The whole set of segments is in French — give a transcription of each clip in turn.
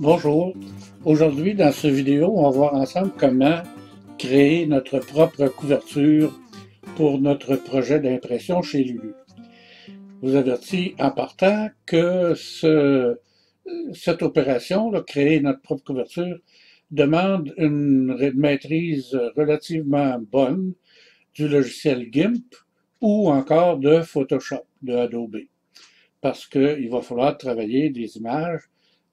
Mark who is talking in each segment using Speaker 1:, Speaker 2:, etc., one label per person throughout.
Speaker 1: Bonjour. Aujourd'hui, dans cette vidéo, on va voir ensemble comment créer notre propre couverture pour notre projet d'impression chez Lulu. Je vous avertis en partant que cette opération, créer notre propre couverture, demande une maîtrise relativement bonne du logiciel GIMP ou encore de Photoshop de Adobe. Parce qu'il va falloir travailler des images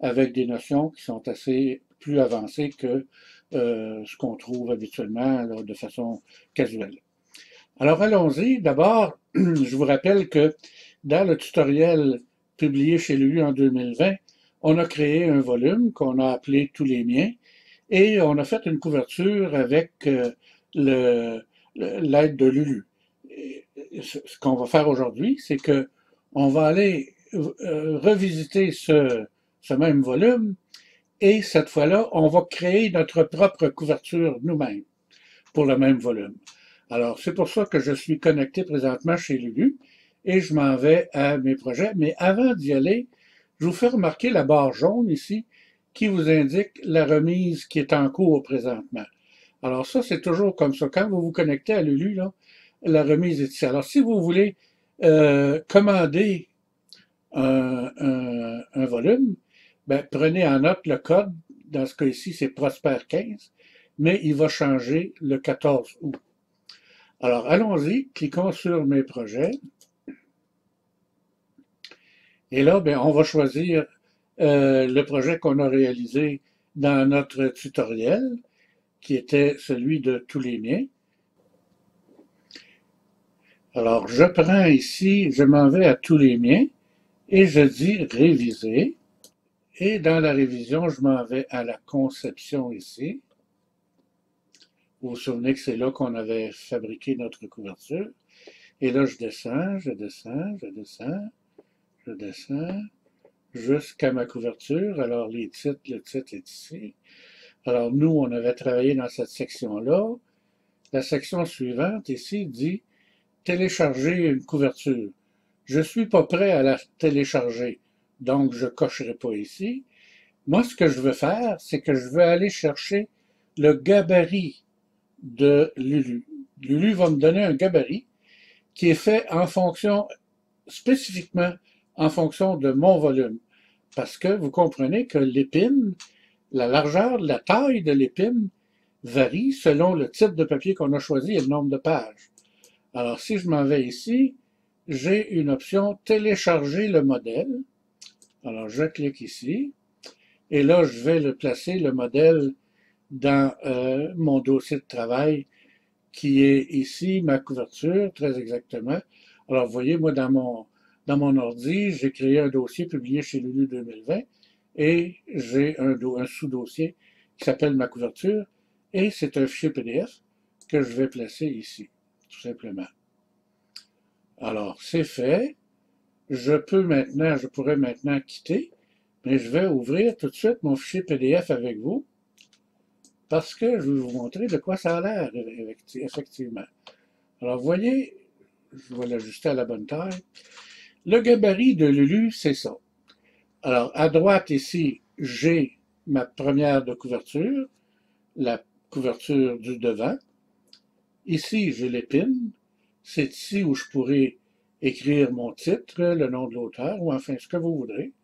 Speaker 1: avec des notions qui sont assez plus avancées que ce qu'on trouve habituellement là, de façon casuelle. Alors allons-y. D'abord, je vous rappelle que dans le tutoriel publié chez Lulu en 2020, on a créé un volume qu'on a appelé Tous les miens et on a fait une couverture avec l'aide de Lulu. Et ce qu'on va faire aujourd'hui, c'est que on va aller revisiter ce même volume et cette fois-là, on va créer notre propre couverture nous-mêmes pour le même volume. Alors, c'est pour ça que je suis connecté présentement chez Lulu et je m'en vais à mes projets. Mais avant d'y aller, je vous fais remarquer la barre jaune ici qui vous indique la remise qui est en cours présentement. Alors ça, c'est toujours comme ça. Quand vous vous connectez à Lulu, là, la remise est ici. Alors, si vous voulez commander un volume, ben, prenez en note le code. Dans ce cas-ci, c'est Prosper 15, mais il va changer le 14 août. Alors, allons-y, cliquons sur mes projets. Et là, ben, on va choisir le projet qu'on a réalisé dans notre tutoriel, qui était celui de Tous les miens. Alors, je prends ici, je m'en vais à Tous les miens et je dis Réviser. Et dans la révision, je m'en vais à la conception ici. Vous vous souvenez que c'est là qu'on avait fabriqué notre couverture. Et là, je descends, je descends, je descends, je descends, jusqu'à ma couverture. Alors, les titres, le titre est ici. Alors, nous, on avait travaillé dans cette section-là. La section suivante, ici, dit « Télécharger une couverture ». Je ne suis pas prêt à la télécharger, donc je ne cocherai pas ici. Moi, ce que je veux faire, c'est que je veux aller chercher le gabarit de Lulu. Lulu va me donner un gabarit qui est fait en fonction, spécifiquement en fonction de mon volume. Parce que vous comprenez que l'épine, la largeur, la taille de l'épine varie selon le type de papier qu'on a choisi et le nombre de pages. Alors, si je m'en vais ici, j'ai une option « Télécharger le modèle ». Alors, je clique ici. Et là, je vais le placer, le modèle, dans mon dossier de travail qui est ici, ma couverture, très exactement. Alors, vous voyez, moi, dans mon ordi, j'ai créé un dossier publié chez Lulu 2020 et j'ai un sous-dossier qui s'appelle ma couverture et c'est un fichier PDF que je vais placer ici, tout simplement. Alors, c'est fait. Je pourrais maintenant quitter, mais je vais ouvrir tout de suite mon fichier PDF avec vous parce que je vais vous montrer de quoi ça a l'air, effectivement. Alors, vous voyez, je vais l'ajuster à la bonne taille. Le gabarit de Lulu, c'est ça. Alors, à droite, ici, j'ai ma première de couverture, la couverture du devant. Ici, j'ai l'épine. C'est ici où je pourrais écrire mon titre, le nom de l'auteur, ou enfin ce que vous voudrez.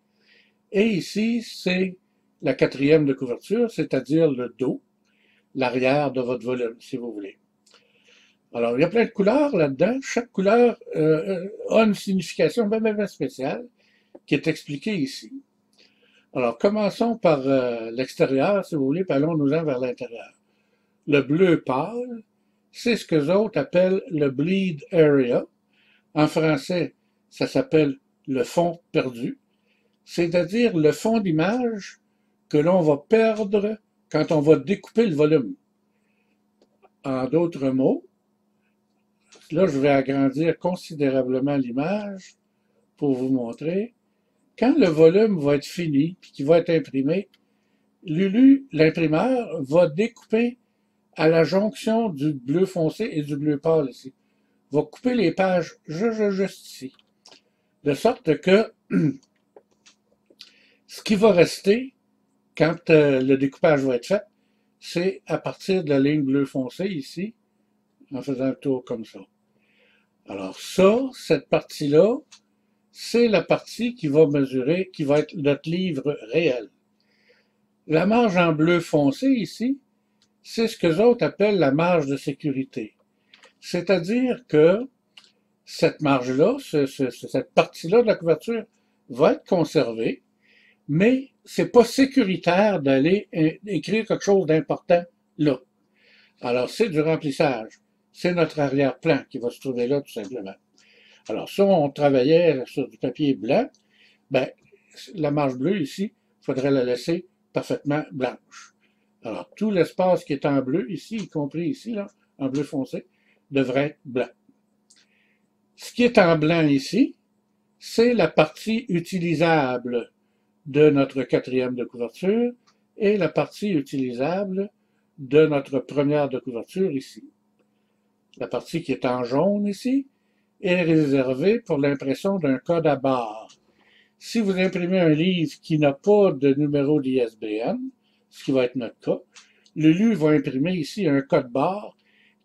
Speaker 1: Et ici, c'est la quatrième de couverture, c'est-à-dire le dos, l'arrière de votre volume, si vous voulez. Alors, il y a plein de couleurs là-dedans. Chaque couleur a une signification bien spéciale qui est expliquée ici. Alors, commençons par l'extérieur, si vous voulez, puis allons-nous-en vers l'intérieur. Le bleu pâle, c'est ce que les autres appellent le bleed area. En français, ça s'appelle le fond perdu, c'est-à-dire le fond d'image que l'on va perdre quand on va découper le volume. En d'autres mots, là, je vais agrandir considérablement l'image pour vous montrer. Quand le volume va être fini, puis qu'il va être imprimé, Lulu, l'imprimeur, va découper à la jonction du bleu foncé et du bleu pâle ici. Va couper les pages juste ici. De sorte que ce qui va rester quand le découpage va être fait, c'est à partir de la ligne bleu foncé ici, en faisant un tour comme ça. Alors ça, cette partie-là, c'est la partie qui va mesurer, qui va être notre livre réel. La marge en bleu foncé ici, c'est ce que les autres appellent la marge de sécurité. C'est-à-dire que cette marge-là, cette partie-là de la couverture va être conservée, mais c'est pas sécuritaire d'aller écrire quelque chose d'important là. Alors, c'est du remplissage. C'est notre arrière-plan qui va se trouver là, tout simplement. Alors, ça, on travaillait sur du papier blanc. Ben, la marge bleue ici, il faudrait la laisser parfaitement blanche. Alors, tout l'espace qui est en bleu ici, y compris ici, là, en bleu foncé, devrait être blanc. Ce qui est en blanc ici, c'est la partie utilisable de notre quatrième de couverture et la partie utilisable de notre première de couverture ici. La partie qui est en jaune ici est réservée pour l'impression d'un code à barre. Si vous imprimez un livre qui n'a pas de numéro d'ISBN, ce qui va être notre cas, Lulu va imprimer ici un code barre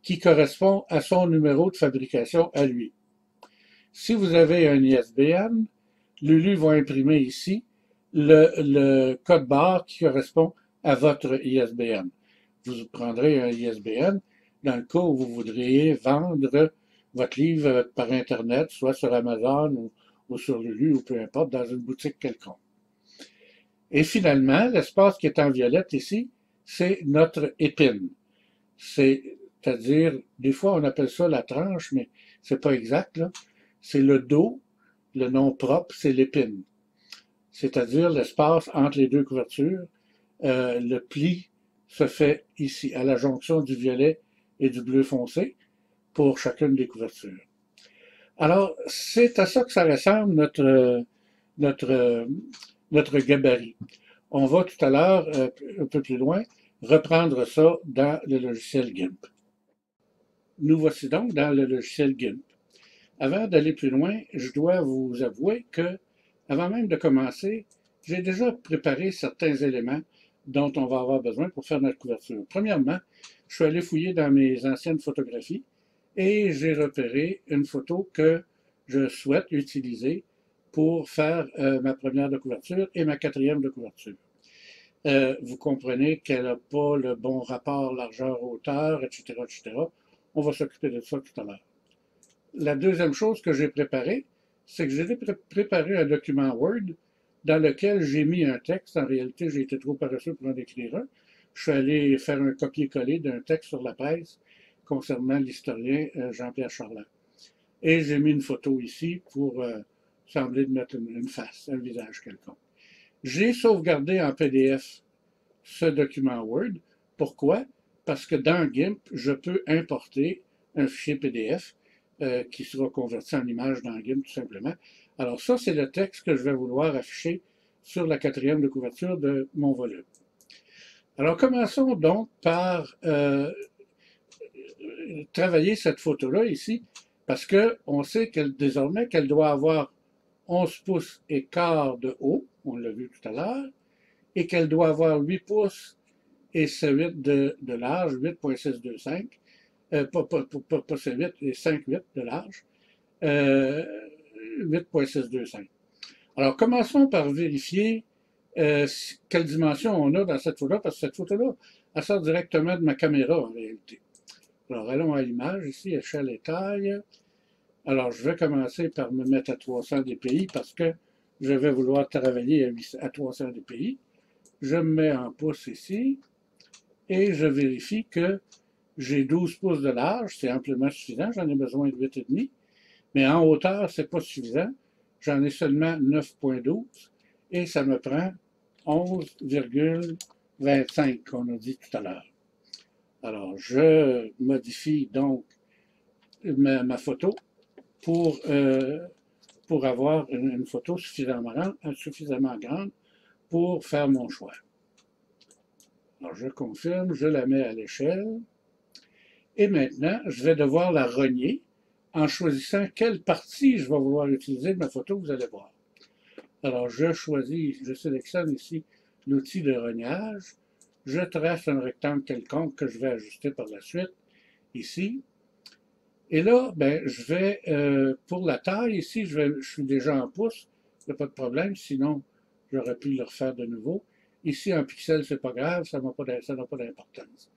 Speaker 1: qui correspond à son numéro de fabrication à lui. Si vous avez un ISBN, Lulu va imprimer ici le code barre qui correspond à votre ISBN. Vous prendrez un ISBN dans le cas où vous voudriez vendre votre livre par Internet, soit sur Amazon ou sur Lulu ou peu importe, dans une boutique quelconque. Et finalement, l'espace qui est en violette ici, c'est notre épine. C'est-à-dire, des fois on appelle ça la tranche, mais c'est pas exact, là. C'est le dos, le nom propre, c'est l'épine. C'est-à-dire l'espace entre les deux couvertures. Le pli se fait ici, à la jonction du violet et du bleu foncé, pour chacune des couvertures. Alors, c'est à ça que ça ressemble notre gabarit. On va tout à l'heure, un peu plus loin, reprendre ça dans le logiciel GIMP. Nous voici donc dans le logiciel GIMP. Avant d'aller plus loin, je dois vous avouer que, avant même de commencer, j'ai déjà préparé certains éléments dont on va avoir besoin pour faire notre couverture. Premièrement, je suis allé fouiller dans mes anciennes photographies et j'ai repéré une photo que je souhaite utiliser pour faire ma première de couverture et ma quatrième de couverture. Vous comprenez qu'elle n'a pas le bon rapport largeur-hauteur, etc., etc. On va s'occuper de ça tout à l'heure. La deuxième chose que j'ai préparée, c'est que j'ai préparé un document Word dans lequel j'ai mis un texte. En réalité, j'ai été trop paresseux pour en écrire un. Je suis allé faire un copier-coller d'un texte sur la presse concernant l'historien Jean-Pierre Charland. Et j'ai mis une photo ici pour sembler de mettre une face, un visage quelconque. J'ai sauvegardé en PDF ce document Word. Pourquoi? Parce que dans GIMP, je peux importer un fichier PDF qui sera converti en image dans GIMP tout simplement. Alors ça, c'est le texte que je vais vouloir afficher sur la quatrième de couverture de mon volume. Alors commençons donc par travailler cette photo-là ici, parce qu'on sait désormais qu'elle doit avoir 11 pouces et quart de haut, on l'a vu tout à l'heure, et qu'elle doit avoir 8 pouces et C8 de large, 8.625, pas C8, et 5,8 de large, 8.625. Alors, commençons par vérifier quelle dimension on a dans cette photo-là, parce que cette photo-là, elle sort directement de ma caméra en réalité. Alors, allons à l'image, ici, échelle et taille. Alors, je vais commencer par me mettre à 300 dpi parce que je vais vouloir travailler à 300 dpi. Je me mets en pouces ici et je vérifie que j'ai 12 pouces de large, c'est amplement suffisant, j'en ai besoin de 8,5. Mais en hauteur, c'est pas suffisant. J'en ai seulement 9,12 et ça me prend 11,25 qu'on a dit tout à l'heure. Alors, je modifie donc ma photo pour avoir une photo suffisamment grande pour faire mon choix. Alors, je confirme, je la mets à l'échelle. Et maintenant, je vais devoir la rogner en choisissant quelle partie je vais vouloir utiliser de ma photo, vous allez voir. Alors, je sélectionne ici l'outil de rognage, je trace un rectangle quelconque que je vais ajuster par la suite, ici. Et là, ben, je vais, pour la taille, ici, je suis déjà en pouces, il n'y a pas de problème, sinon j'aurais pu le refaire de nouveau. Ici, en pixels, c'est pas grave, ça n'a pas d'importance.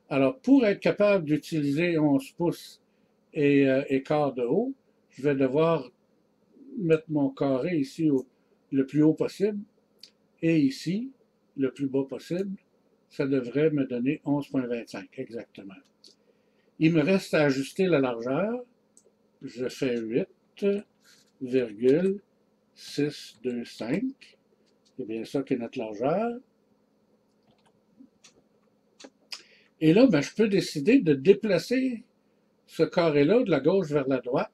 Speaker 1: Alors, pour être capable d'utiliser 11 pouces et quart de haut, je vais devoir mettre mon carré ici le plus haut possible et ici, le plus bas possible. Ça devrait me donner 11,25 exactement. Il me reste à ajuster la largeur. Je fais 8,625. C'est bien ça qui est notre largeur. Et là, ben, je peux décider de déplacer ce carré-là de la gauche vers la droite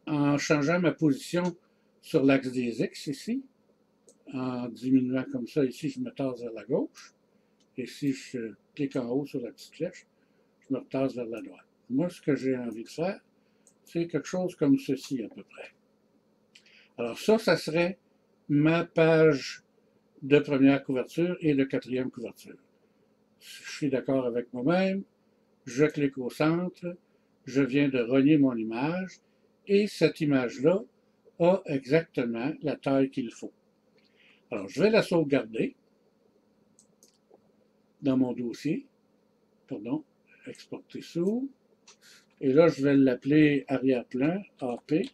Speaker 1: en changeant ma position sur l'axe des X ici. En diminuant comme ça, ici, je me tasse vers la gauche. Et si je clique en haut sur la petite flèche, je me retasse vers la droite. Moi, ce que j'ai envie de faire, c'est quelque chose comme ceci à peu près. Alors ça serait ma page de première couverture et de quatrième couverture. Je suis d'accord avec moi-même, je clique au centre, je viens de rogner mon image, et cette image-là a exactement la taille qu'il faut. Alors, je vais la sauvegarder dans mon dossier, pardon, exporter sous, et là, je vais l'appeler arrière-plan ap.png.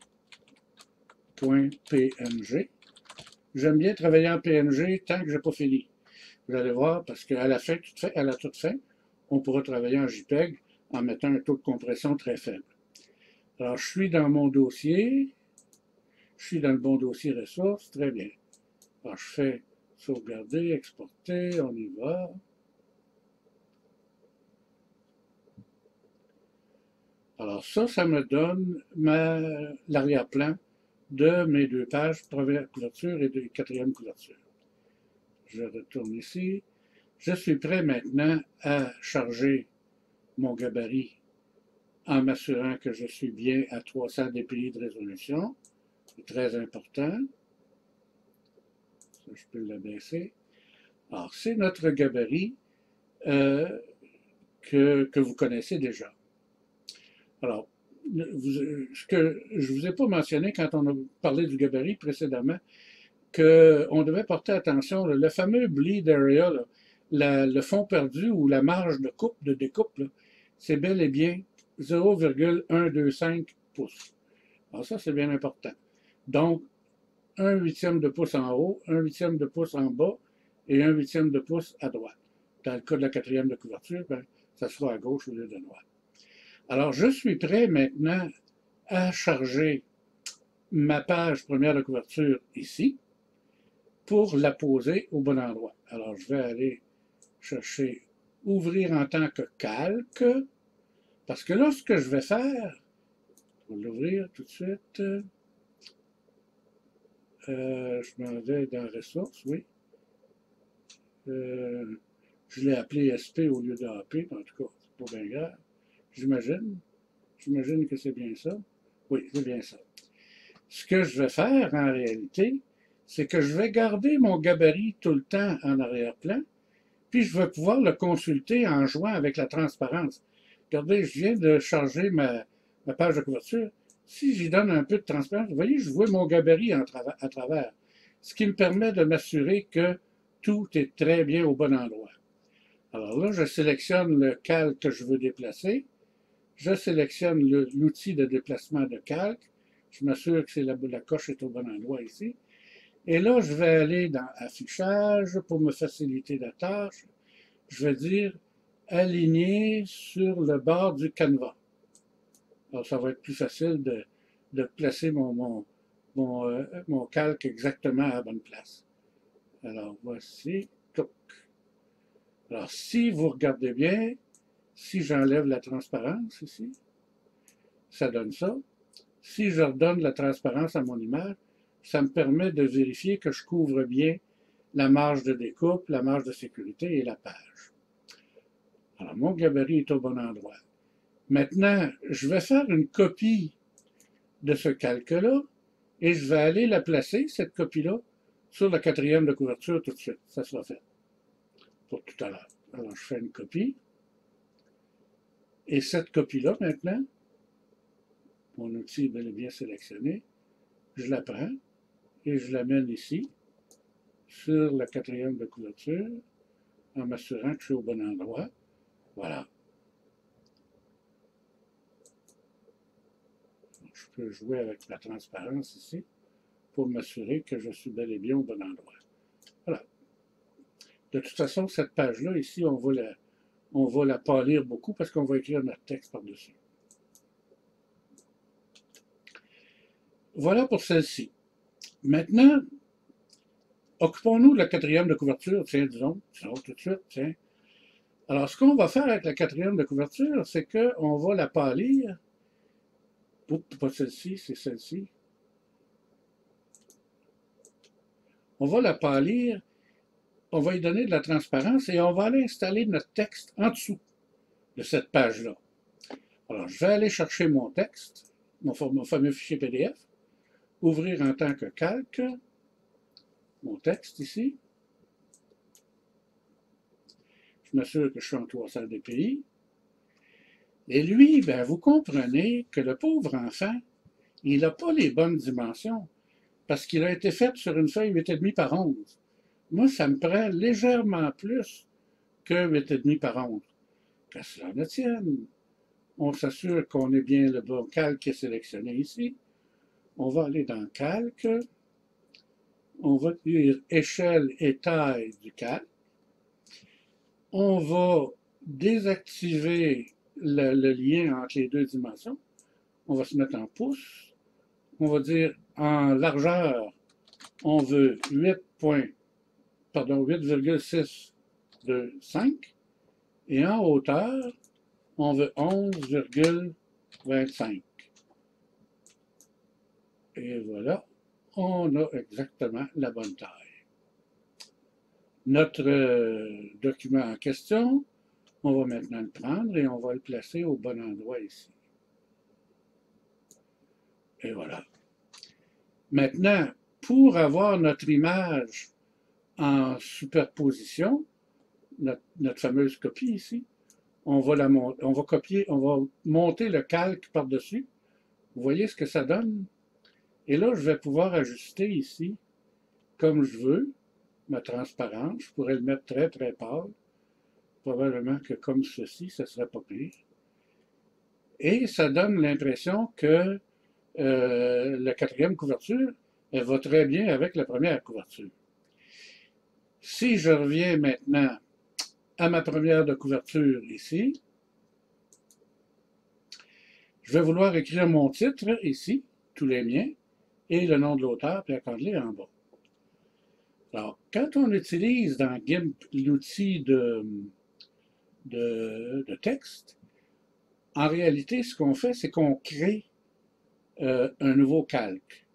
Speaker 1: J'aime bien travailler en PNG tant que je n'ai pas fini. Vous allez voir, parce qu'à la toute fin, on pourra travailler en JPEG en mettant un taux de compression très faible. Alors, je suis dans mon dossier. Je suis dans le bon dossier ressources. Très bien. Alors, je fais sauvegarder, exporter. On y va. Alors, ça me donne l'arrière-plan de mes deux pages, première couverture et de quatrième couverture. Je retourne ici. Je suis prêt maintenant à charger mon gabarit en m'assurant que je suis bien à 300 dpi de résolution. C'est très important. Ça, je peux l'abaisser. Alors, c'est notre gabarit que vous connaissez déjà. Alors, ce que je ne vous ai pas mentionné quand on a parlé du gabarit précédemment, qu'on devait porter attention, le fameux bleed area, le fond perdu ou la marge de découpe, c'est bel et bien 0,125 pouces. Alors ça, c'est bien important. Donc, 1/8 de pouce en haut, 1/8 de pouce en bas et 1/8 de pouce à droite. Dans le cas de la quatrième de couverture, ben, ça sera à gauche au lieu de droite. Alors, je suis prêt maintenant à charger ma page première de couverture ici pour la poser au bon endroit. Alors, je vais aller chercher ouvrir en tant que calque, parce que là, ce que je vais faire, je vais l'ouvrir tout de suite, je m'en vais dans ressources, oui. Je l'ai appelé SP au lieu d'AP, en tout cas, c'est pas bien grave. J'imagine. J'imagine que c'est bien ça. Oui, c'est bien ça. Ce que je vais faire, en réalité, c'est que je vais garder mon gabarit tout le temps en arrière-plan, puis je vais pouvoir le consulter en jouant avec la transparence. Regardez, je viens de charger ma page de couverture. Si j'y donne un peu de transparence, vous voyez, je vois mon gabarit à travers. Ce qui me permet de m'assurer que tout est très bien au bon endroit. Alors là, je sélectionne le calque que je veux déplacer. Je sélectionne l'outil de déplacement de calque. Je m'assure que la coche est au bon endroit ici. Et là, je vais aller dans Affichage pour me faciliter la tâche. Je vais dire Aligner sur le bord du canevas. Alors, ça va être plus facile de placer mon calque exactement à la bonne place. Alors, voici. Alors, si vous regardez bien, si j'enlève la transparence ici, ça donne ça. Si je redonne la transparence à mon image, ça me permet de vérifier que je couvre bien la marge de découpe, la marge de sécurité et la page. Alors, mon gabarit est au bon endroit. Maintenant, je vais faire une copie de ce calque-là et je vais aller la placer, cette copie-là, sur la quatrième de couverture tout de suite. Ça sera fait pour tout à l'heure. Alors, je fais une copie. Et cette copie-là, maintenant, mon outil est bel et bien sélectionné. Je la prends et je l'amène ici, sur la quatrième de couverture, en m'assurant que je suis au bon endroit. Voilà. Je peux jouer avec la transparence ici pour m'assurer que je suis bel et bien au bon endroit. Voilà. De toute façon, cette page-là, ici, on va la pâlir beaucoup parce qu'on va écrire notre texte par-dessus. Voilà pour celle-ci. Maintenant, occupons-nous de la quatrième de couverture. Tiens, disons tout de suite, tiens. Alors, ce qu'on va faire avec la quatrième de couverture, c'est qu'on va la pâlir. Oups, pas celle-ci, c'est celle-ci. On va la pâlir, on va y donner de la transparence et on va aller installer notre texte en dessous de cette page-là. Alors, je vais aller chercher mon texte, mon fameux fichier PDF, ouvrir en tant que calque, mon texte ici. Je m'assure que je suis en 300 dpi. Et lui, ben, vous comprenez que le pauvre enfant, il n'a pas les bonnes dimensions parce qu'il a été fait sur une feuille 8,5 par 11. Moi, ça me prend légèrement plus que 8,5 par 11. Qu'à cela ne tienne. On s'assure qu'on est bien le bon calque qui est sélectionné ici. On va aller dans Calque. On va dire Échelle et taille du calque. On va désactiver le lien entre les deux dimensions. On va se mettre en pouces. On va dire en largeur, on veut 8,625 et en hauteur, on veut 11,25. Et voilà, on a exactement la bonne taille. Notre document en question, on va maintenant le prendre et on va le placer au bon endroit ici. Et voilà. Maintenant, pour avoir notre image en superposition, notre fameuse copie ici, on va monter le calque par-dessus. Vous voyez ce que ça donne? Et là, je vais pouvoir ajuster ici, comme je veux, ma transparence. Je pourrais le mettre très, très pâle. Probablement que comme ceci, ça serait pas pire. Et ça donne l'impression que la quatrième couverture, elle va très bien avec la première couverture. Si je reviens maintenant à ma première de couverture ici, je vais vouloir écrire mon titre ici, tous les miens, et le nom de l'auteur, Pierre Candelet en bas. Alors, quand on utilise dans GIMP l'outil de texte, en réalité, ce qu'on fait, c'est qu'on crée un nouveau calque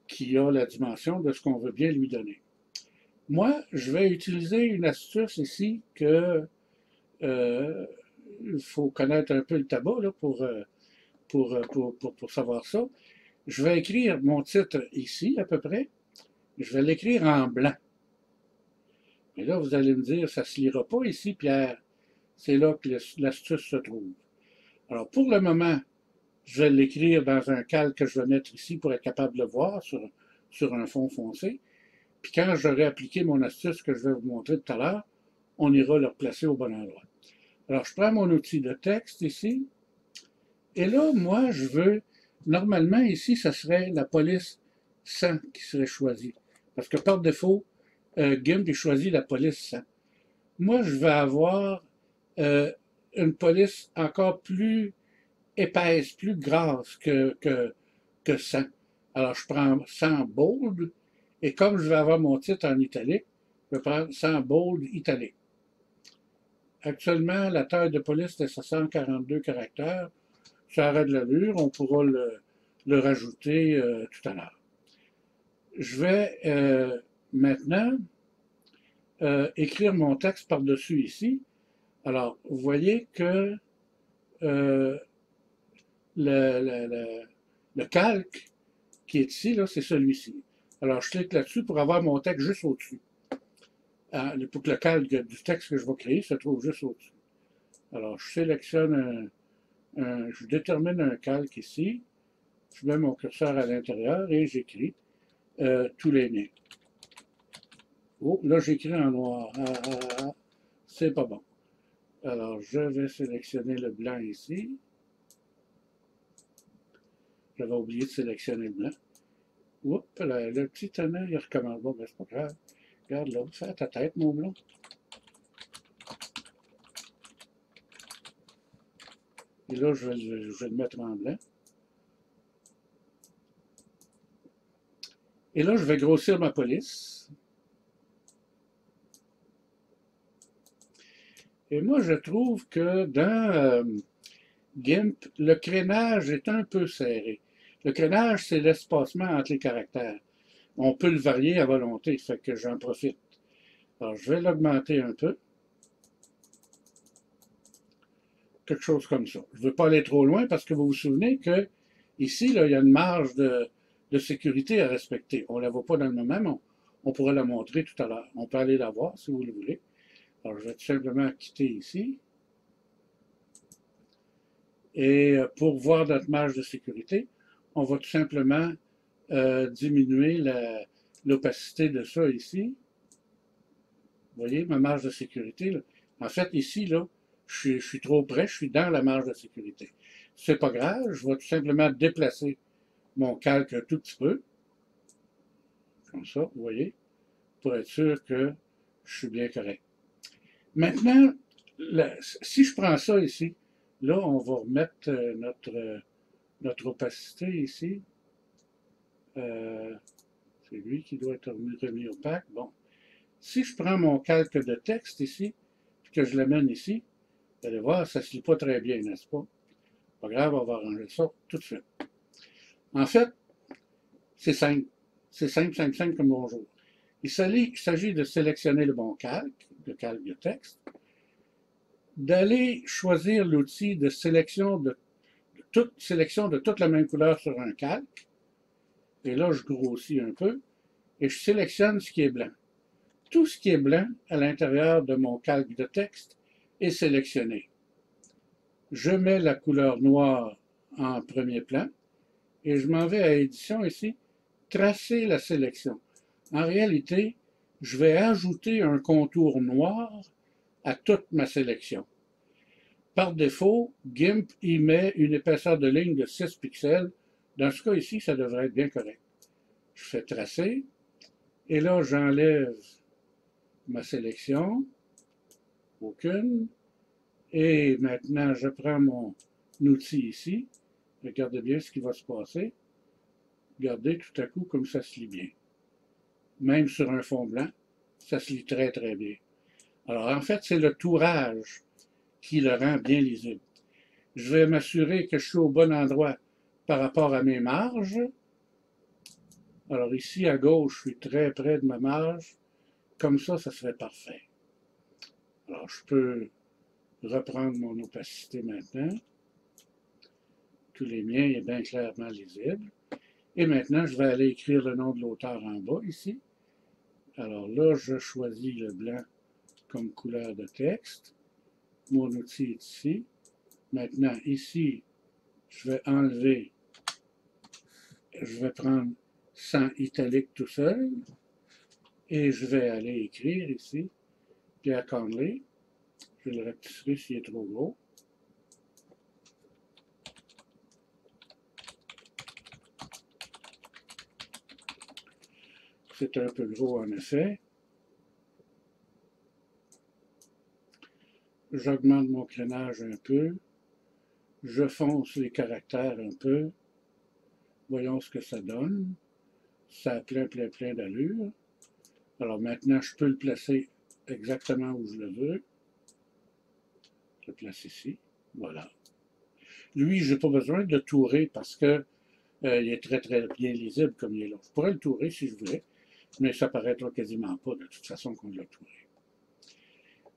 Speaker 1: qui a la dimension de ce qu'on veut bien lui donner. Moi, je vais utiliser une astuce ici que il faut connaître un peu le tabac là, pour savoir ça. Je vais écrire mon titre ici, à peu près. Je vais l'écrire en blanc. Et là, vous allez me dire, ça ne se lira pas ici, Pierre. C'est là que l'astuce se trouve. Alors, pour le moment, je vais l'écrire dans un calque que je vais mettre ici pour être capable de le voir sur un fond foncé. Puis quand j'aurai appliqué mon astuce que je vais vous montrer tout à l'heure, on ira le replacer au bon endroit. Alors, je prends mon outil de texte ici. Et là, moi, je veux, normalement, ici, ça serait la police 100 qui serait choisie. Parce que par défaut, GIMP est choisi la police 100. Moi, je vais avoir une police encore plus épaisse, plus grasse que 100. Alors, je prends 100 bold, et comme je vais avoir mon titre en italique, je vais prendre 100 bold italique. Actuellement, la taille de police est 142 caractères. Ça arrête l'allure, on pourra le rajouter tout à l'heure. Je vais maintenant écrire mon texte par-dessus ici. Alors, vous voyez que le calque qui est ici, là, c'est celui-ci. Alors, je clique là-dessus pour avoir mon texte juste au-dessus. Pour que le calque du texte que je vais créer se trouve juste au-dessus. Alors, je sélectionne je détermine un calque ici, je mets mon curseur à l'intérieur et j'écris tous les liens. Oh, là, j'écris en noir. C'est pas bon. Alors, je vais sélectionner le blanc ici. J'avais oublié de sélectionner le blanc. Oups, le petit tenant, il recommence. Bon, ben, c'est pas grave. Regarde là, fais ta tête, mon blanc. Et là, je vais le mettre en blanc. Et là, je vais grossir ma police. Et moi, je trouve que dans GIMP, le crénage est un peu serré. Le crénage, c'est l'espacement entre les caractères. On peut le varier à volonté, fait que j'en profite. Alors, je vais l'augmenter un peu. Quelque chose comme ça. Je ne veux pas aller trop loin parce que vous vous souvenez que ici, là, il y a une marge de sécurité à respecter. On ne la voit pas dans le moment, mais on pourrait la montrer tout à l'heure. On peut aller la voir si vous le voulez. Alors, je vais tout simplement quitter ici. Et pour voir notre marge de sécurité, on va tout simplement diminuer l'opacité de ça ici. Vous voyez, ma marge de sécurité. Là. En fait, ici, là, je suis trop près, je suis dans la marge de sécurité. C'est pas grave, je vais tout simplement déplacer mon calque un tout petit peu. Comme ça, vous voyez, pour être sûr que je suis bien correct. Maintenant, si je prends ça ici, là, on va remettre notre opacité ici. C'est lui qui doit être remis opaque. Bon. Si je prends mon calque de texte ici, puis que je l'amène ici, vous allez voir, ça ne se lit pas très bien, n'est-ce pas? Pas grave, on va arranger ça tout de suite. En fait, c'est simple. C'est simple, simple, simple comme bonjour. Il s'agit de sélectionner le bon calque, le calque de texte, d'aller choisir l'outil de sélection de toute la même couleur sur un calque. Et là, je grossis un peu et je sélectionne ce qui est blanc. Tout ce qui est blanc à l'intérieur de mon calque de texte est sélectionné. Je mets la couleur noire en premier plan et je m'en vais à édition ici, tracer la sélection. En réalité, je vais ajouter un contour noir à toute ma sélection. Par défaut, GIMP y met une épaisseur de ligne de 6 pixels. Dans ce cas ici, ça devrait être bien correct. Je fais tracer et là, j'enlève ma sélection. Aucune. Et maintenant, je prends mon outil ici. Regardez bien ce qui va se passer. Regardez tout à coup comme ça se lit bien. Même sur un fond blanc, ça se lit très très bien. Alors en fait, c'est le tourage qui le rend bien lisible. Je vais m'assurer que je suis au bon endroit par rapport à mes marges. Alors ici à gauche, je suis très près de ma marge. Comme ça serait parfait. Alors je peux reprendre mon opacité maintenant. Tous les miens est bien clairement lisible. Et maintenant, je vais aller écrire le nom de l'auteur en bas ici. Alors là, je choisis le blanc comme couleur de texte. Mon outil est ici. Maintenant, ici, je vais enlever, je vais prendre sans italique tout seul. Et je vais aller écrire ici, Pierre Conley. Je le rectifierai s'il est trop gros. C'est un peu gros en effet. J'augmente mon crénage un peu. Je fonce les caractères un peu. Voyons ce que ça donne. Ça a plein d'allure. Alors maintenant, je peux le placer exactement où je le veux. Je le place ici. Voilà. Lui, je n'ai pas besoin de tourer parce que il est très très bien lisible comme il est là. Je pourrais le tourer si je voulais, mais ça paraîtra quasiment pas de toute façon qu'on l'a touré.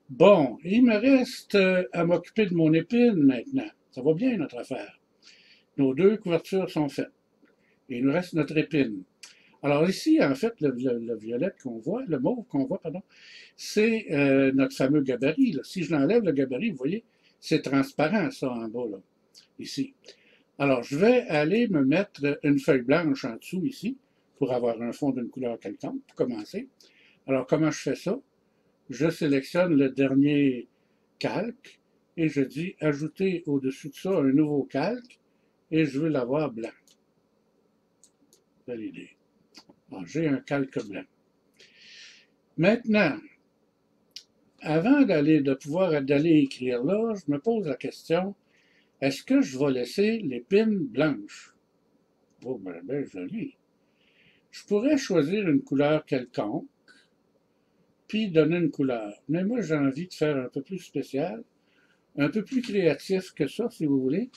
Speaker 1: Bon, il me reste à m'occuper de mon épine maintenant. Ça va bien notre affaire. Nos deux couvertures sont faites. Et il nous reste notre épine. Alors ici, en fait, le violet qu'on voit, le mauve qu'on voit, pardon, c'est notre fameux gabarit, là. Si je l'enlève, le gabarit, vous voyez, c'est transparent, ça, en bas, là, ici. Alors, je vais aller me mettre une feuille blanche en dessous, ici, pour avoir un fond d'une couleur quelconque, pour commencer. Alors, comment je fais ça? Je sélectionne le dernier calque et je dis ajouter au-dessus de ça un nouveau calque et je veux l'avoir blanc. Valider. J'ai un calque blanc. Maintenant, avant d'aller écrire là, je me pose la question, est-ce que je vais laisser l'épine blanche? Oh, ben joli. Je pourrais choisir une couleur quelconque, puis donner une couleur. Mais moi, j'ai envie de faire un peu plus spécial, un peu plus créatif que ça, si vous voulez.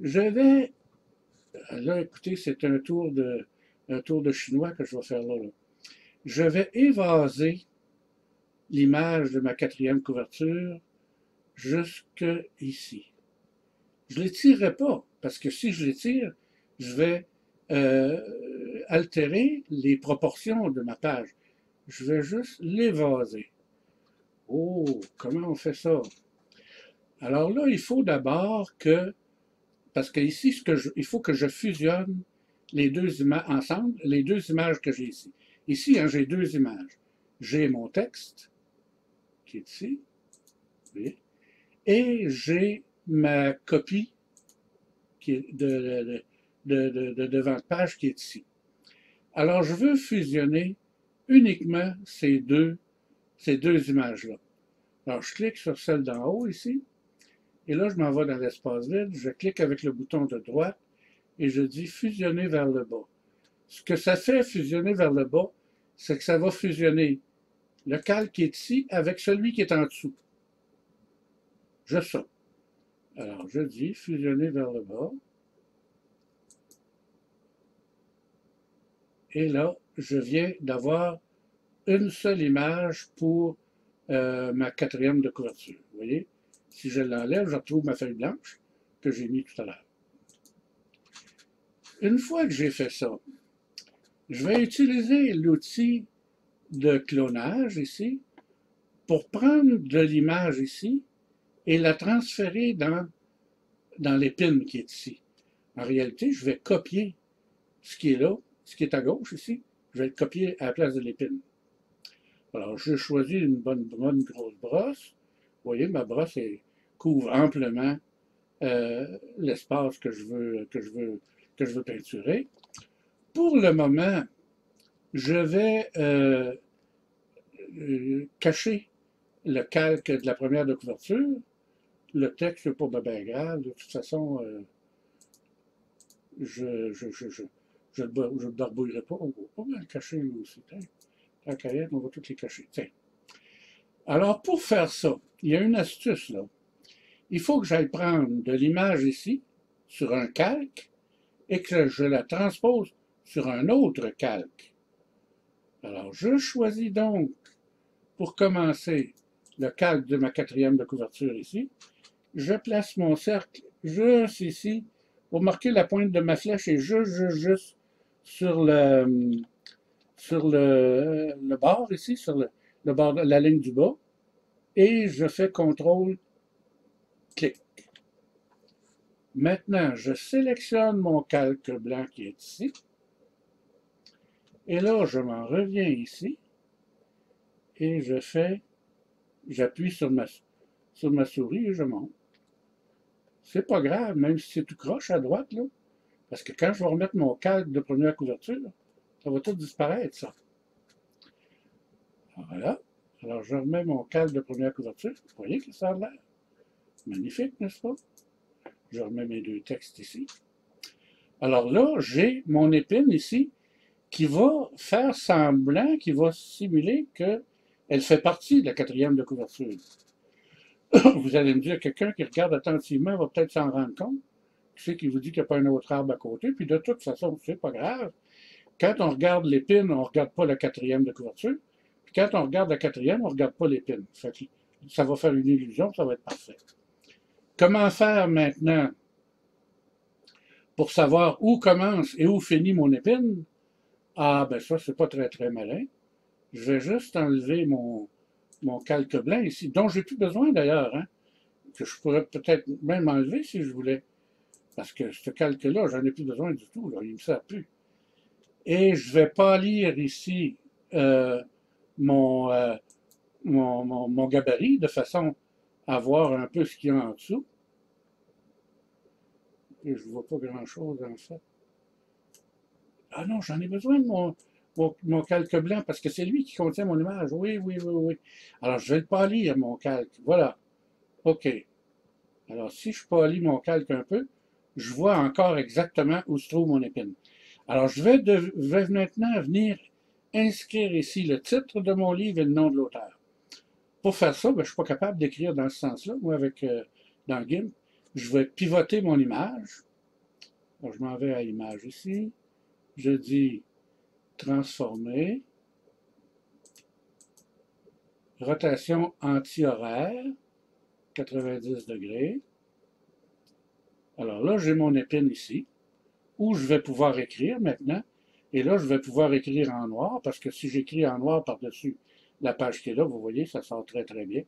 Speaker 1: Je vais, là, écoutez, c'est un tour de chinois que je vais faire là. Je vais évaser l'image de ma quatrième couverture jusque ici. Je ne l'étirerai pas, parce que si je l'étire, je vais altérer les proportions de ma page. Je vais juste l'évaser. Oh, comment on fait ça? Alors là, il faut d'abord que, parce qu'ici, il faut que je fusionne les deux images ensemble, les deux images que j'ai ici. Ici, hein, j'ai deux images. J'ai mon texte, qui est ici, vous voyez, et j'ai ma copie qui est de devant de page qui est ici. Alors, je veux fusionner uniquement ces deux images-là. Alors, je clique sur celle d'en haut ici, et là, je m'en vais dans l'espace vide, je clique avec le bouton de droite, et je dis fusionner vers le bas. Ce que ça fait fusionner vers le bas, c'est que ça va fusionner le calque qui est ici avec celui qui est en dessous. Juste ça. Alors, je dis fusionner vers le bas. Et là, je viens d'avoir une seule image pour ma quatrième de couverture. Vous voyez? Si je l'enlève, je retrouve ma feuille blanche que j'ai mis tout à l'heure. Une fois que j'ai fait ça, je vais utiliser l'outil de clonage ici pour prendre de l'image ici et la transférer dans l'épine qui est ici. En réalité, je vais copier ce qui est là, ce qui est à gauche ici, je vais le copier à la place de l'épine. Alors, je choisis une bonne grosse brosse. Vous voyez, ma brosse couvre amplement l'espace que je veux peinturer. Pour le moment, je vais cacher le calque de la première de couverture. Le texte n'est pas bien grave. De toute façon, je ne le barbouillerai pas. On va pas mal cacher nous aussi. La cahier, on va toutes les cacher. Tiens. Alors, pour faire ça, il y a une astuce là. Il faut que j'aille prendre de l'image ici, sur un calque, et que je la transpose sur un autre calque. Alors, je choisis donc, pour commencer, le calque de ma quatrième de couverture ici. Je place mon cercle juste ici, pour marquer la pointe de ma flèche, et juste sur le bord ici, sur le bord de la ligne du bas, et je fais CTRL, clic. Maintenant, je sélectionne mon calque blanc qui est ici. Et là, je m'en reviens ici. Et j'appuie sur ma souris et je monte. C'est pas grave, même si c'est tout croche à droite, là. Parce que quand je vais remettre mon calque de première couverture, ça va tout disparaître, ça. Voilà. Alors, je remets mon calque de première couverture. Vous voyez que ça a l'air magnifique, n'est-ce pas? Je remets mes deux textes ici. Alors là, j'ai mon épine ici qui va faire semblant, qui va simuler qu'elle fait partie de la quatrième de couverture. Vous allez me dire, quelqu'un qui regarde attentivement va peut-être s'en rendre compte. Qui c'est qui vous dit qu'il n'y a pas un autre arbre à côté? Puis de toute façon, c'est pas grave. Quand on regarde l'épine, on ne regarde pas la quatrième de couverture. Puis quand on regarde la quatrième, on ne regarde pas l'épine. Ça va faire une illusion, ça va être parfait. Comment faire maintenant pour savoir où commence et où finit mon épine? Ah, ben ça, c'est pas très très malin. Je vais juste enlever mon calque blanc ici, dont j'ai plus besoin d'ailleurs, hein, que je pourrais peut-être même enlever si je voulais. Parce que ce calque-là, j'en ai plus besoin du tout, là, il ne me sert plus. Et je vais pas lire ici euh, mon, euh, mon gabarit de façon à voir un peu ce qu'il y a en dessous. Et je ne vois pas grand-chose en fait. Ah non, j'en ai besoin de mon calque blanc parce que c'est lui qui contient mon image. Oui, oui, oui, oui. Alors, je vais le polir, mon calque. Voilà. OK. Alors, si je polis mon calque un peu, je vois encore exactement où se trouve mon épine. Alors, vais maintenant venir inscrire ici le titre de mon livre et le nom de l'auteur. Pour faire ça, ben, je ne suis pas capable d'écrire dans ce sens-là, moi, dans GIMP. Je vais pivoter mon image. Alors, je m'en vais à image ici. Je dis transformer, rotation anti-horaire, 90 degrés. Alors là, j'ai mon épine ici, où je vais pouvoir écrire maintenant. Et là, je vais pouvoir écrire en noir, parce que si j'écris en noir par-dessus la page qui est là, vous voyez, ça sort très très bien.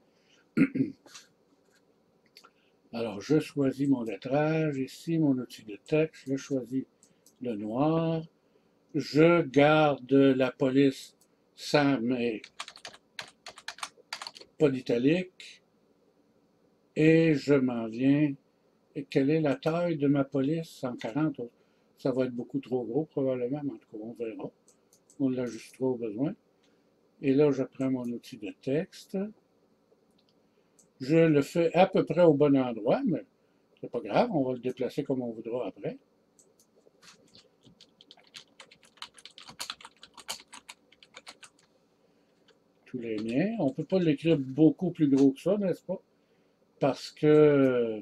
Speaker 1: Alors, je choisis mon lettrage, ici, mon outil de texte, je choisis le noir. Je garde la police sans mais pas d'italique. Et je m'en viens. Et quelle est la taille de ma police? 140. Ça va être beaucoup trop gros, probablement, mais en tout cas, on verra. On l'ajustera au besoin. Et là, je prends mon outil de texte. Je le fais à peu près au bon endroit, mais c'est pas grave, on va le déplacer comme on voudra après. Tous les miens. On ne peut pas l'écrire beaucoup plus gros que ça, n'est-ce pas? Parce que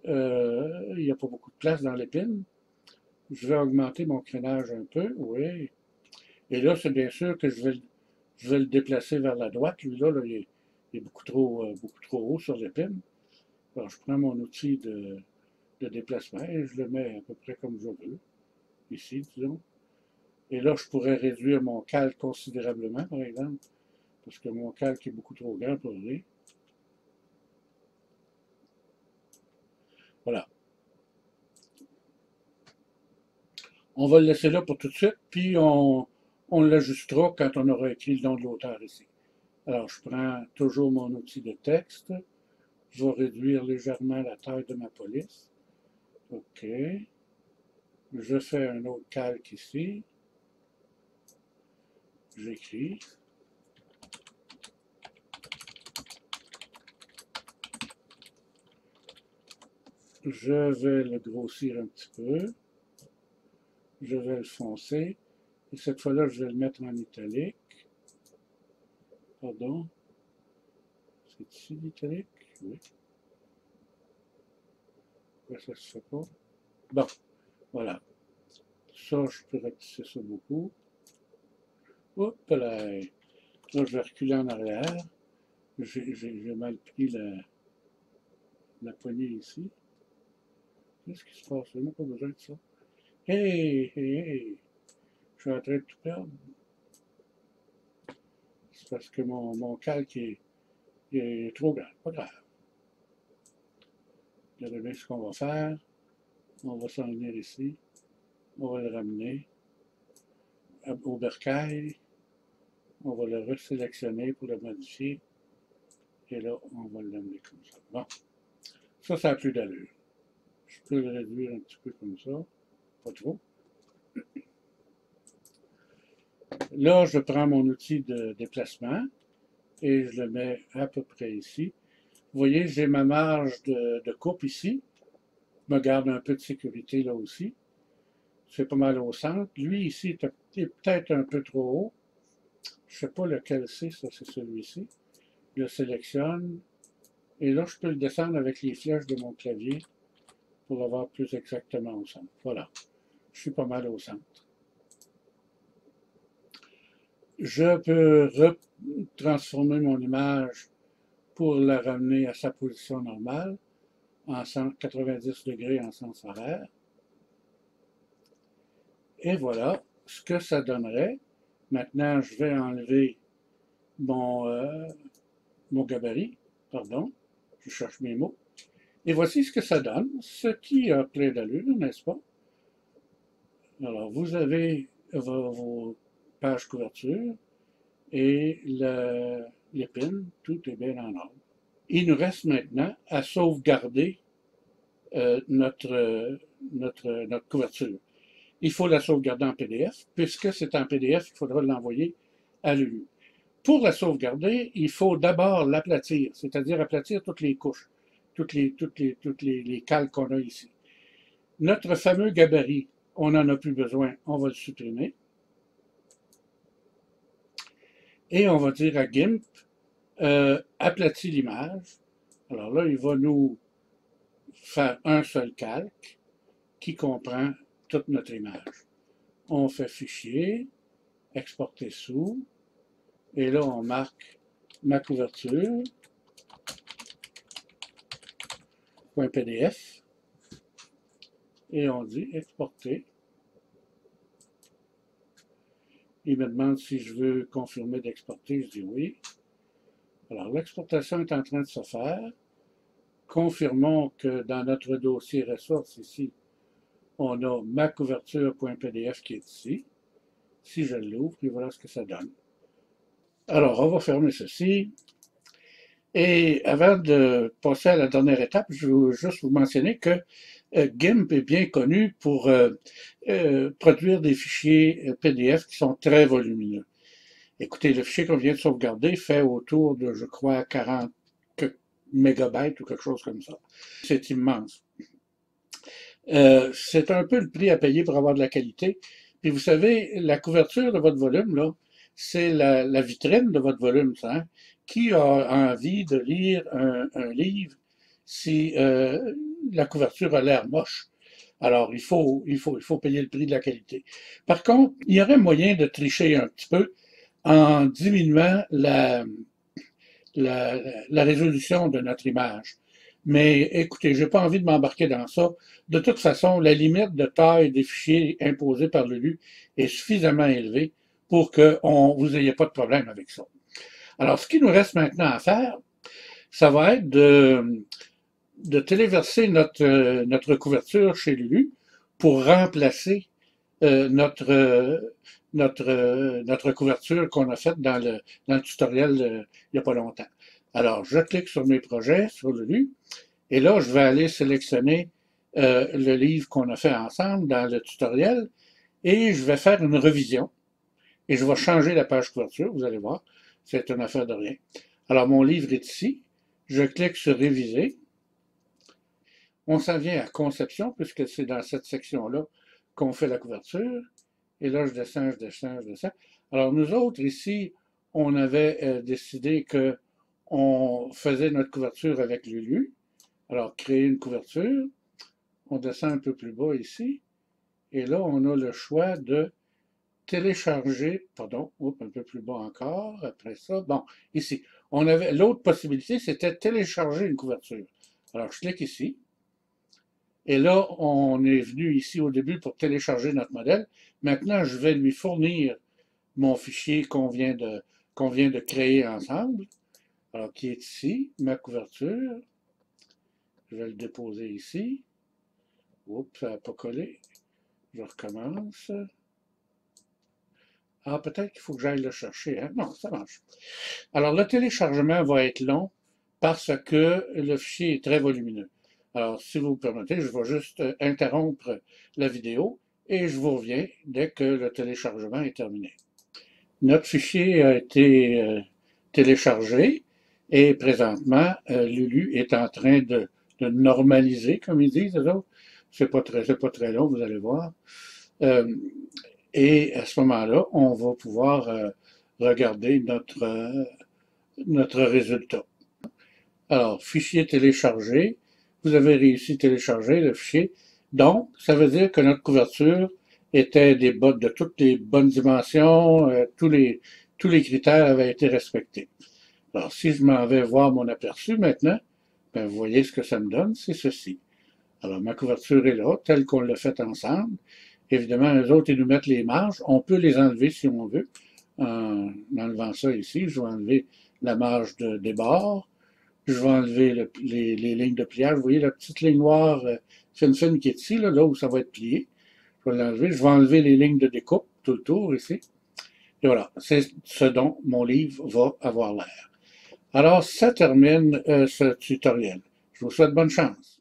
Speaker 1: il n'y a pas beaucoup de place dans l'épine. Je vais augmenter mon crénage un peu, oui. Et là, c'est bien sûr que je vais le déplacer vers la droite. Lui, là, il est beaucoup trop haut sur l'épine. Alors, je prends mon outil de déplacement et je le mets à peu près comme je veux, ici, disons. Et là, je pourrais réduire mon calque considérablement, par exemple, parce que mon calque est beaucoup trop grand pour lui. Voilà. On va le laisser là pour tout de suite, puis on l'ajustera quand on aura écrit le nom de l'auteur ici. Alors, je prends toujours mon outil de texte. Je vais réduire légèrement la taille de ma police. OK. Je fais un autre calque ici. J'écris. Je vais le grossir un petit peu. Je vais le foncer. Et cette fois-là, je vais le mettre en italique. Pardon. C'est ici l'italique? Oui. Pourquoi ça se fait pas? Bon, voilà. Ça, je peux rapetisser ça beaucoup. Hop là. Là, je vais reculer en arrière. J'ai mal pris la poignée ici. Qu'est-ce qui se passe? Il n'y a pas besoin de ça. Hey, hey, hey! Je suis en train de tout perdre. C'est parce que mon calque est trop grand. Pas grave. Regardez bien ce qu'on va faire. On va s'en venir ici. On va le ramener au bercail. On va le resélectionner pour le modifier. Et là, on va l'amener comme ça. Bon. Ça a plus d'allure. Je peux le réduire un petit peu comme ça. Pas trop. Là, je prends mon outil de déplacement et je le mets à peu près ici. Vous voyez, j'ai ma marge de coupe ici. Je me garde un peu de sécurité là aussi. C'est pas mal au centre. Lui, ici, est peut-être un peu trop haut. Je ne sais pas lequel c'est, ça, c'est celui-ci. Je le sélectionne. Et là, je peux le descendre avec les flèches de mon clavier pour l'avoir plus exactement au centre. Voilà. Je suis pas mal au centre. Je peux transformer mon image pour la ramener à sa position normale, en 90 degrés en sens horaire. Et voilà, ce que ça donnerait, maintenant je vais enlever mon gabarit, pardon, je cherche mes mots, et voici ce que ça donne, ce qui a plein d'allure, n'est-ce pas? Alors, vous avez vos pages couverture et l'épine, tout est bien en ordre. Il nous reste maintenant à sauvegarder notre couverture. Il faut la sauvegarder en PDF. Puisque c'est en PDF, il faudra l'envoyer à Lulu. Pour la sauvegarder, il faut d'abord l'aplatir, c'est-à-dire aplatir toutes les couches, toutes les cales qu'on a ici. Notre fameux gabarit, on n'en a plus besoin, on va le supprimer. Et on va dire à GIMP, aplatis l'image. Alors là, il va nous faire un seul calque qui comprend toute notre image. On fait fichier, exporter sous, et là on marque ma couverture, .pdf, et on dit exporter. Il me demande si je veux confirmer d'exporter, je dis oui. Alors l'exportation est en train de se faire. Confirmons que dans notre dossier ressources ici, on a ma couverture.pdf qui est ici. Si je l'ouvre, puis voilà ce que ça donne. Alors, on va fermer ceci. Et avant de passer à la dernière étape, je veux juste vous mentionner que GIMP est bien connu pour produire des fichiers PDF qui sont très volumineux. Écoutez, le fichier qu'on vient de sauvegarder fait autour de, je crois, 40 mégabytes ou quelque chose comme ça. C'est immense. C'est un peu le prix à payer pour avoir de la qualité. Puis vous savez, la couverture de votre volume, là, c'est la vitrine de votre volume, ça. Hein? Qui a envie de lire un livre si la couverture a l'air moche? Alors, il faut payer le prix de la qualité. Par contre, il y aurait moyen de tricher un petit peu en diminuant la résolution de notre image. Mais écoutez, j'ai pas envie de m'embarquer dans ça. De toute façon, la limite de taille des fichiers imposés par Lulu est suffisamment élevée pour que vous n'ayez pas de problème avec ça. Alors, ce qui nous reste maintenant à faire, ça va être de téléverser notre couverture chez Lulu pour remplacer notre couverture qu'on a faite dans le tutoriel il n'y a pas longtemps. Alors, je clique sur mes projets, sur Lulu, et là, je vais aller sélectionner le livre qu'on a fait ensemble dans le tutoriel, et je vais faire une revision, et je vais changer la page couverture, vous allez voir, c'est une affaire de rien. Alors, mon livre est ici, je clique sur Réviser, on s'en vient à Conception, puisque c'est dans cette section-là qu'on fait la couverture, et là, je descends, je descends, je descends. Alors, nous autres, ici, on avait décidé qu'on faisait notre couverture avec Lulu. Alors, créer une couverture. On descend un peu plus bas ici. Et là, on a le choix de télécharger, pardon, un peu plus bas encore, après ça. Bon, ici, on avait l'autre possibilité, c'était télécharger une couverture. Alors, je clique ici. Et là, on est venu ici au début pour télécharger notre modèle. Maintenant, je vais lui fournir mon fichier qu'on vient de créer ensemble. Alors, qui est ici, ma couverture. Je vais le déposer ici. Oups, ça n'a pas collé. Je recommence. Ah, peut-être qu'il faut que j'aille le chercher. Hein? Non, ça marche. Alors, le téléchargement va être long parce que le fichier est très volumineux. Alors, si vous me permettez, je vais juste interrompre la vidéo et je vous reviens dès que le téléchargement est terminé. Notre fichier a été téléchargé et présentement, Lulu est en train de normaliser, comme ils disent, eux autres. C'est pas très long, vous allez voir. Et à ce moment-là, on va pouvoir regarder notre résultat. Alors, fichier téléchargé. Vous avez réussi à télécharger le fichier. Donc, ça veut dire que notre couverture était de toutes les bonnes dimensions, tous les critères avaient été respectés. Alors, si je m'en vais voir mon aperçu maintenant, ben, vous voyez ce que ça me donne, c'est ceci. Alors, ma couverture est là, telle qu'on l'a faite ensemble. Évidemment, eux autres, ils nous mettent les marges. On peut les enlever si on veut. En enlevant ça ici, je vais enlever la marge des bords. Je vais enlever les lignes de pliage. Vous voyez la petite ligne noire fine qui est ici, là où ça va être plié. Je vais l'enlever. Je vais enlever les lignes de découpe tout le tour ici. Et voilà, c'est ce dont mon livre va avoir l'air. Alors, ça termine ce tutoriel. Je vous souhaite bonne chance.